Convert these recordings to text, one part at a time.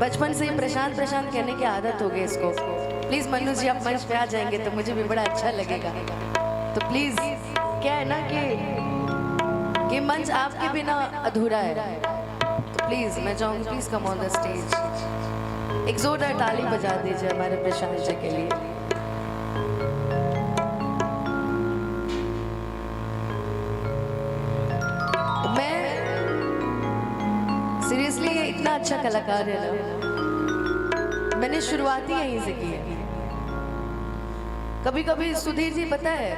बचपन से ही प्रशांत प्रशांत कहने की आदत हो गई इसको। प्लीज मनु जी आप मंच पे आ जाएंगे तो मुझे भी बड़ा अच्छा लगेगा। तो प्लीज क्या है ना कि मंच आपके बिना अधूरा है, तो प्लीज मैं चाहूंगी please come on the stage. एक जोरदार ताली बजा दीजिए हमारे प्रशांत जी के लिए। मैं सीरियसली ये इतना अच्छा कलाकार है ना, मैंने शुरुआत ही यहीं से की है। कभी कभी सुधीर जी पता है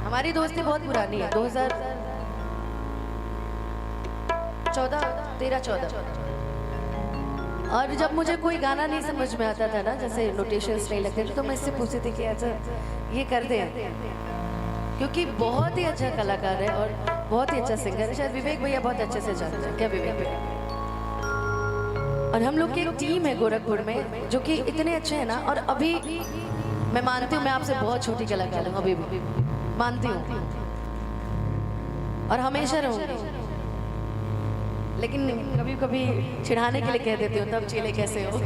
हमारी दोस्ती बहुत पुरानी है, 2013-14 और जब मुझे कोई गाना नहीं समझ में आता था ना, जैसे नोटेशंस नहीं लगते थे, तो मैं इससे पूछती थी कि अच्छा ये कर दें, क्योंकि बहुत ही अच्छा कलाकार है और बहुत ही अच्छा सिंगर है। शायद विवेक भैया बहुत अच्छे से जानते हैं, क्या विवेक भैया? और हम लोग की एक टीम है गोरखपुर में जो कि इतने अच्छे हैं ना। और अभी मैं मानती हूँ मैं आपसे बहुत छोटी कलाकार हूँ, अभी भी मानती हूँ और हमेशा रहूँगी, लेकिन कभी कभी चिढ़ाने के लिए कह देती हूँ तब चीले कैसे हो।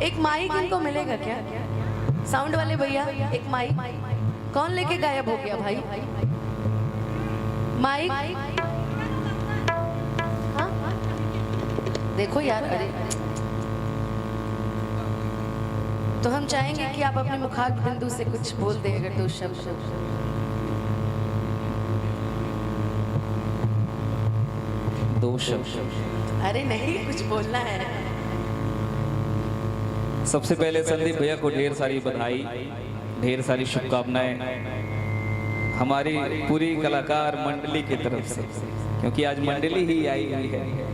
एक माइक इनको मिलेगा क्या? साउंड वाले भैया एक माइक कौन लेके गायब हो गया भाई? माइक हाँ? देखो यार, अरे तो हम चाहेंगे कि आप अपने मुखाग्र बिंदु से कुछ बोल दें, अगर दो शब्द। दो शब्द? अरे नहीं, कुछ बोलना है। सबसे पहले संदीप भैया को ढेर सारी बधाई, ढेर सारी शुभकामनाएं हमारी पूरी कलाकार मंडली की तरफ से, क्योंकि आज मंडली ही आई हुई है।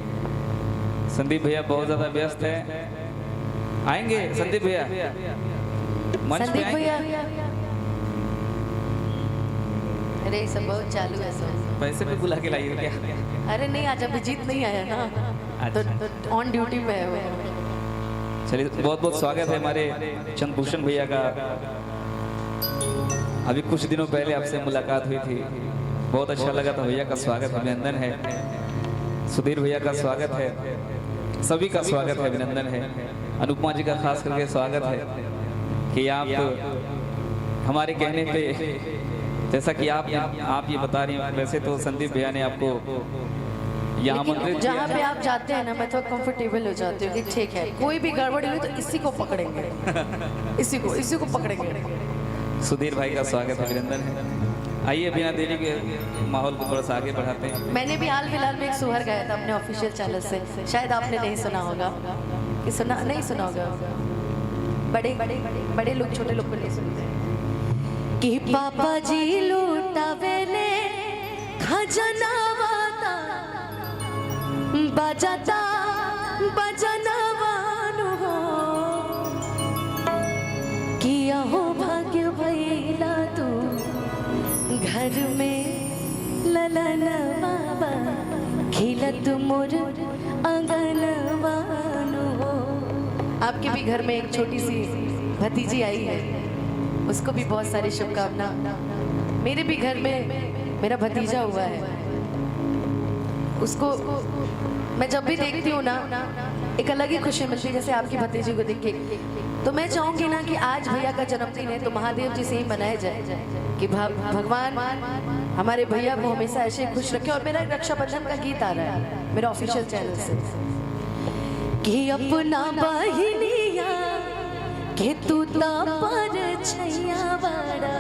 संदीप भैया बहुत ज्यादा व्यस्त हैं, आएंगे संदीप भैया मंच पे आएंगे। अरे सब बहुत चालू है, सब पैसे पे बुला के लाइए क्या? अरे नहीं, आज अभिजीत नहीं आया ना, तो ऑन ड्यूटी पे है वो। चलिए बहुत बहुत स्वागत है हमारे चंद्रभूषण भैया का। अभी कुछ दिनों पहले आपसे मुलाकात हुई थी, बहुत अच्छा लगा था। भैया का स्वागत है, अभिनंदन है। सुधीर भैया का स्वागत है, सभी का स्वागत है, अभिनंदन है। अनुपमा जी का खास करके स्वागत है कि आप हमारे कहने पे, जैसा कि आप ये बता रही हैं, वैसे तो संदीप भैया ने आपको यहाँ मंत्रित किया। जहाँ पे आप जाते हैं ना, मैं तो कंफर्टेबल हो जाती हूँ कि ठीक है, कोई भी गड़बड़ी हुई तो इसी को पकड़ेंगे, इसी को पकड़ेंगे। सुधीर भाई का स्वागत है, अभिनंदन है। आइए बिना देरी के माहौल को थोड़ा सा आगे बढ़ाते हैं। मैंने भी हाल फिलहाल में एक सुहर गाया था अपने ऑफिशियल चैनल से, शायद आपने नहीं सुना होगा, कि सुना नहीं सुना होगा। बड़े लोग छोटे लोग को नहीं सुनते। कि पापा जी लूटावे ने खजनावा बजाता बजनवानु हो, किया हो भाग्य भैला तू घर में ललन बाबा, खिलत मोर आंगनवानु हो। आपके भी घर में एक छोटी सी भतीजी आई है, उसको भी बहुत सारी शुभकामना। मेरे भी घर में मेरा भतीजा हुआ है, उसको मैं जब भी देखती हूँ ना एक अलग ही खुशी मिलती है, जैसे आपकी भतीजी को देख के। तो मैं चाहूँगी ना कि आज भैया का जन्मदिन है तो महादेव जी से ही मनाया जाए कि भगवान हमारे भैया को हमेशा ऐसे खुश रखे। और मेरा रक्षाबंधन का गीत आ रहा है मेरा ऑफिशियल चैनल से, कि अपना बहिनिया के तू पर छैया बड़ा,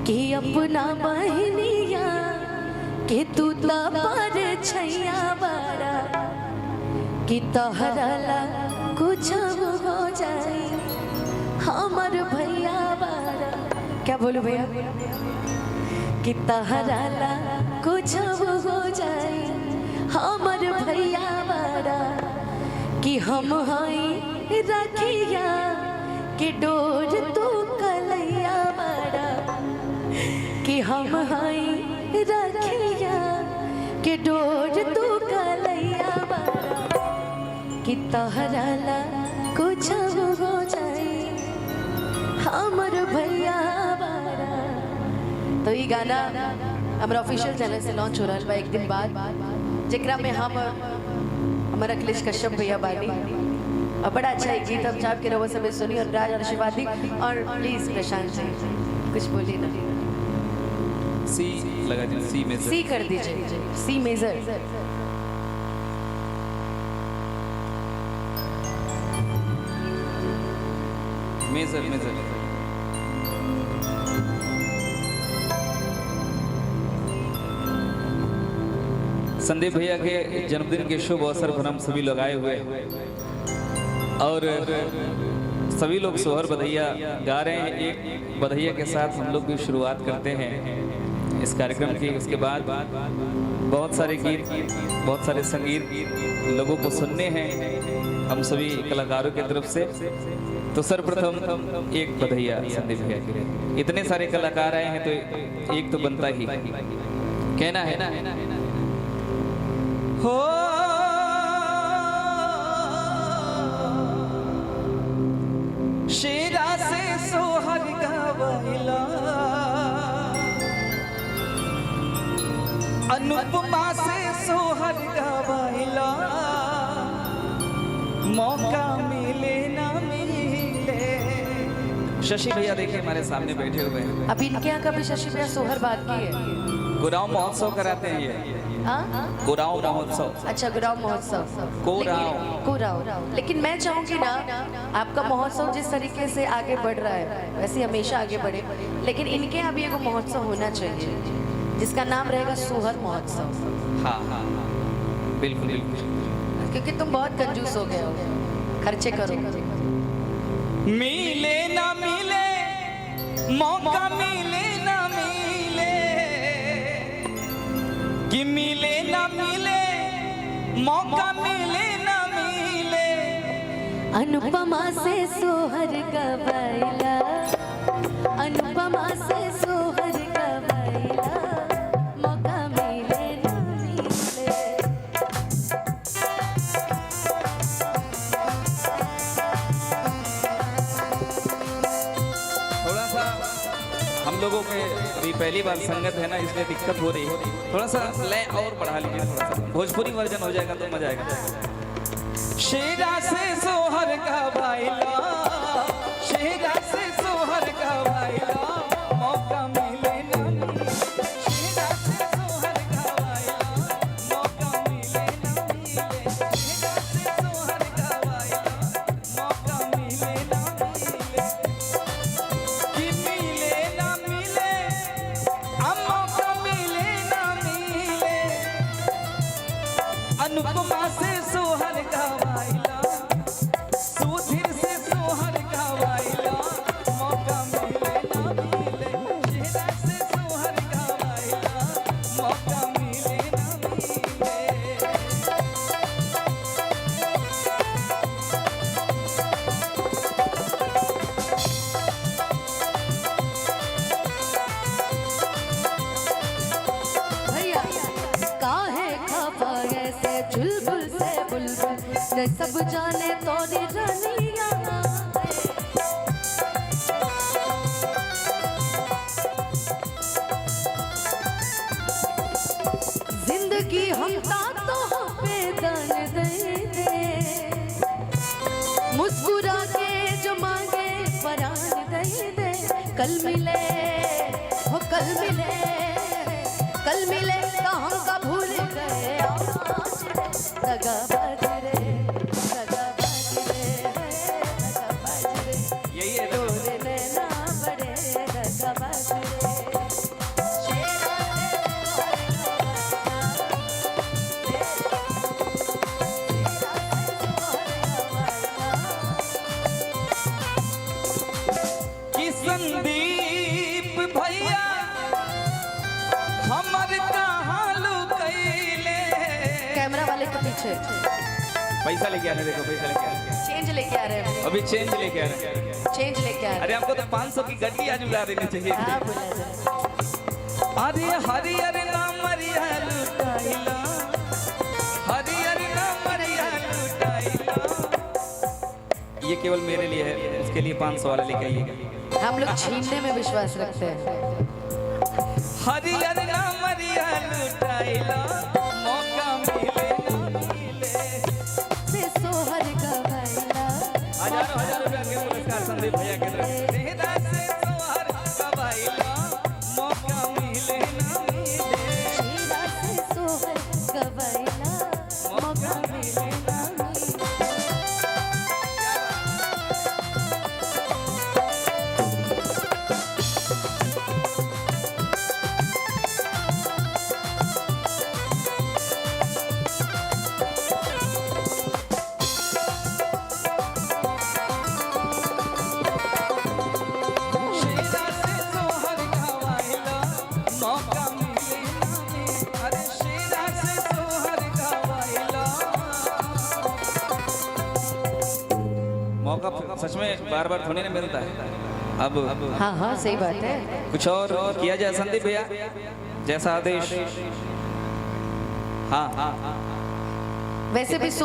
कि अपना बहिनिया कि तू पर छैया बड़ा, कि तहरा कुछ हो जाए हमर भैया बड़ा। क्या बोलूं भैया? कि तहरा कुछ हो जाए हमर भैया बड़ा, कि हम हई रखिया कि डोर तू कलैया बड़ा, कि हम हई रखिया कि डोर तू कलैया बड़ा, कि तहरा कुछ हो जाए हमर भैया बड़ा। तो ये गाना हमारा ऑफिशियल चैनल से लॉन्च हो रहा है एक दिन बाद, जेकरा में हम हमारा अखिलेश कश्यप भैया बानी। और बड़ा अच्छा एक गीत हम चाप के रवो सब सुनी और राज और शिवादी। और प्लीज प्रशांत जी कुछ बोलिए ना। सी लगा दीजिए, सी में सी कर दीजिए, C major. Major major. Sandeep भैया के जन्मदिन के शुभ अवसर पर हम सभी लोग आए हुए हैं और सभी लोग सोहर बधैया गा रहे हैं। एक बधैया के साथ हम लोग भी शुरुआत करते हैं इस कार्यक्रम की। उसके बाद बहुत सारे गीत, बहुत सारे संगीत लोगों को सुनने हैं हम सभी कलाकारों की तरफ से। तो सर्वप्रथम एक बधैया संदीप भैया के लिए। इतने सारे कलाकार आए हैं तो एक तो बनता ही कहना है ना। हो शेरा से सोहर गवाइला, अनुपमा से सोहर गवाइला, मौका मिले ना मिले। शशि भैया देखिए हमारे सामने बैठे हुए हैं। अभी इनके यहाँ का भी शशि भैया सोहर बाकी है। गुराव महोत्सव कराते हैं ये। हाँ? गुराव महोत्सव। अच्छा गुराव महोत्सव। गुराव। लेकिन मैं चाहूंगी ना आपका महोत्सव जिस तरीके से आगे बढ़ रहा है वैसे हमेशा आगे बढ़े, लेकिन इनके यहाँ भी एक महोत्सव होना चाहिए जिसका नाम रहेगा सोहर महोत्सव। हाँ हाँ बिल्कुल बिल्कुल, क्योंकि तुम बहुत कंजूस हो गए हो, खर्चे करो। मिले ना मिले मौका मिले ना मिले, कि मिले ना मिले मौका मिले ना मिले। अनुपमा से सोहर गवाइला, अनुपमा से सोहर गवाइला, मौका मिले ना मिले। थोड़ा सा हम लोगों के अभी पहली बार संगत है ना, इसलिए दिक्कत हो रही है। थोड़ा सा लय और बढ़ा लीजिए, थोड़ा सा भोजपुरी वर्जन हो जाएगा तो मजा आएगा। शेरा से सोहर का भाईला, शेरा से सोहर का भाईला, मौका मिले ना मिले। शेरा से सोहर का भाईला, मौका मिले ना मिले। शेरा से सोहर का भाईला, मौका मिले ना मिले। कि मिले ना मिले, मौका मिले ना मिले। अनुपमा से सोहर गवाइला, सुधीर से सोहर गवाइला, मौका मिले ना मिले। शेरा से सोहर गवाइला, मौका मिले ना मिले। भैया काहे खफा ऐसे चुलबुल से बुलबुल, न सब जाने तोरी रनिया। जिंदगी हम तो पे दान दे दे, मुस्कुरा के जो मांगे परान दे दे। कल मिले हो कल मिले, कल मिले तो हम का भूल गए आज रे। दगाबाज रे, दगाबाज रे, दगाबाज रे, यही है तोरे नैना बड़े दगाबाज रे। शेरा कि संदीप भैया हमर कहाँ लुकैले। कैमरा वाले के पीछे पैसा लेके आ रहे, देखो पैसा लेके आ रहे चेंज लेके आ रहे हैं, अभी चेंज लेके आ रहे हैं। चेंज लेके आ रहे अरे हमको तो 500 की गड्डी आज उड़ा देनी चाहिए हैं। हाँ थी। बोला जाए। अरे हरियर नाम मरिया लुटाइला, हरियर नाम मरिया लुटाइला। ये केवल मेरे लिए है, उसके लिए 500 वाला लेके आइएगा। हम लोग छीनने में विश्वास रखते हैं। हरियर नाम मरिया लुटाइला, मौका मिले ना मिले। हजारों हजार रुपया के पुरस्कार संदीप भैया के तरफ से। सेहरा से सोहर गवाइला मौका मिले ना मिले, शीरा से सोहर गवाइला मौका मिले ना मिले। सेहरा से सोहर गवाइला मौका मिले ना मिले, अरे सेहरा से सोहर गवाइला। मौका सच में बार बार थोड़ी ना मिलता है। अब हाँ हाँ सही बात है। कुछ और किया जाए संदीप भैया, जैसा आदेश। हाँ हाँ वैसे भी